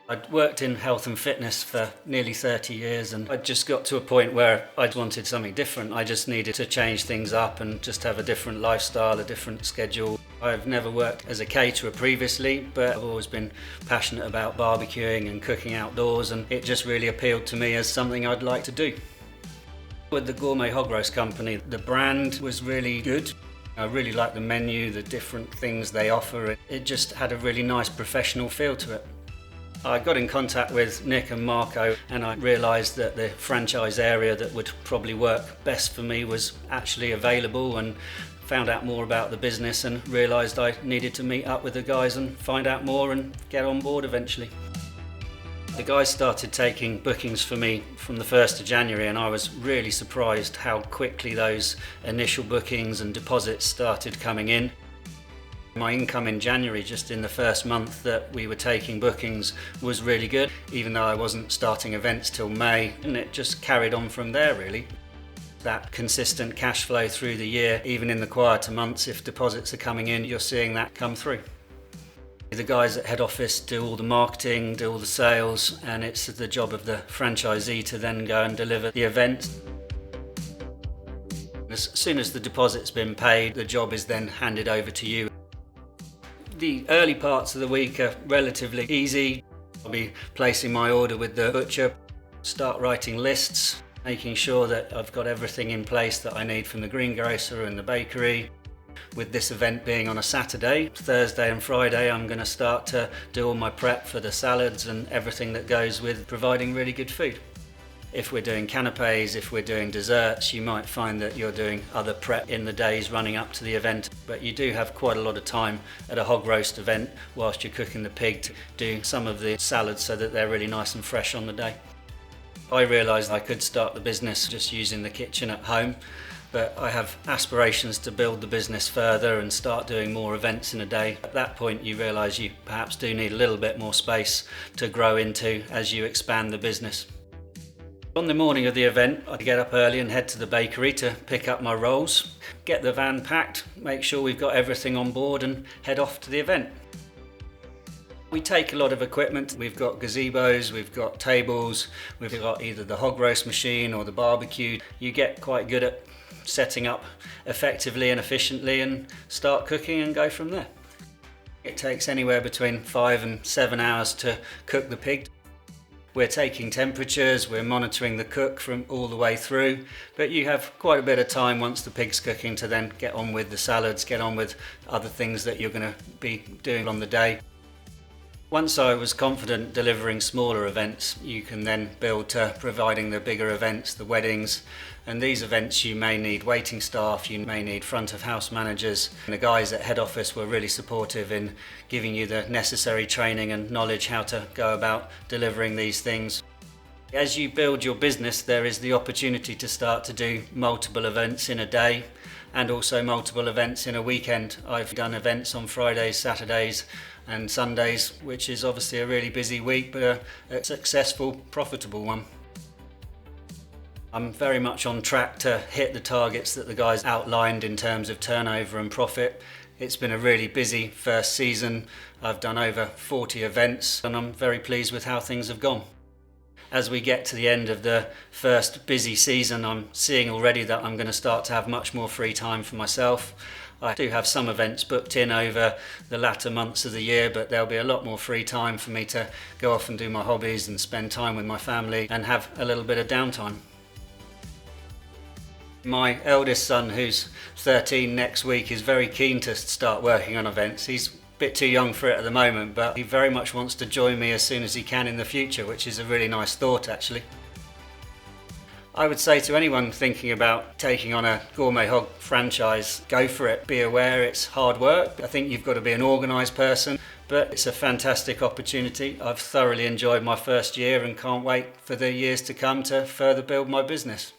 I'd worked in health and fitness for nearly 30 years, and I just got to a point where I wanted something different. I just needed to change things up and just have a different lifestyle, a different schedule. I've never worked as a caterer previously, but I've always been passionate about barbecuing and cooking outdoors, and it just really appealed to me as something I'd like to do. With the Gourmet Hog Roast Company, the brand was really good. I really liked the menu, the different things they offer. It just had a really nice professional feel to it. I got in contact with Nick and Marco, and I realised that the franchise area that would probably work best for me was actually available, and found out more about the business and realised I needed to meet up with the guys and find out more and get on board eventually. The guys started taking bookings for me from the 1st of January, and I was really surprised how quickly those initial bookings and deposits started coming in. My income in January, just in the first month that we were taking bookings, was really good, even though I wasn't starting events till May, and it just carried on from there really. That consistent cash flow through the year, even in the quieter months, if deposits are coming in, you're seeing that come through. The guys at head office do all the marketing, do all the sales, and it's the job of the franchisee to then go and deliver the event. As soon as the deposit's been paid, the job is then handed over to you. The early parts of the week are relatively easy. I'll be placing my order with the butcher, start writing lists, making sure that I've got everything in place that I need from the greengrocer and the bakery. With this event being on a Saturday, Thursday and Friday, I'm going to start to do all my prep for the salads and everything that goes with providing really good food. If we're doing canapes, if we're doing desserts, you might find that you're doing other prep in the days running up to the event, but you do have quite a lot of time at a hog roast event whilst you're cooking the pig to do some of the salads so that they're really nice and fresh on the day. I realised I could start the business just using the kitchen at home, but I have aspirations to build the business further and start doing more events in a day. At that point you realise you perhaps do need a little bit more space to grow into as you expand the business. On the morning of the event, I get up early and head to the bakery to pick up my rolls, get the van packed, make sure we've got everything on board and head off to the event. We take a lot of equipment. We've got gazebos, we've got tables, we've got either the hog roast machine or the barbecue. You get quite good at setting up effectively and efficiently and start cooking and go from there. It takes anywhere between 5 and 7 hours to cook the pig. We're taking temperatures, we're monitoring the cook from all the way through, but you have quite a bit of time once the pig's cooking to then get on with the salads, get on with other things that you're going to be doing on the day. Once I was confident delivering smaller events, you can then build to providing the bigger events, the weddings. And these events you may need waiting staff, you may need front of house managers. And the guys at head office were really supportive in giving you the necessary training and knowledge how to go about delivering these things. As you build your business, there is the opportunity to start to do multiple events in a day and also multiple events in a weekend. I've done events on Fridays, Saturdays and Sundays, which is obviously a really busy week, but a successful, profitable one. I'm very much on track to hit the targets that the guys outlined in terms of turnover and profit. It's been a really busy first season. I've done over 40 events and I'm very pleased with how things have gone. As we get to the end of the first busy season, I'm seeing already that I'm going to start to have much more free time for myself. I do have some events booked in over the latter months of the year, but there'll be a lot more free time for me to go off and do my hobbies and spend time with my family and have a little bit of downtime. My eldest son, who's 13 next week, is very keen to start working on events. He's a bit too young for it at the moment, but he very much wants to join me as soon as he can in the future, which is a really nice thought actually. I would say to anyone thinking about taking on a Gourmet Hog franchise, go for it. Be aware it's hard work. I think you've got to be an organised person, but it's a fantastic opportunity. I've thoroughly enjoyed my first year and can't wait for the years to come to further build my business.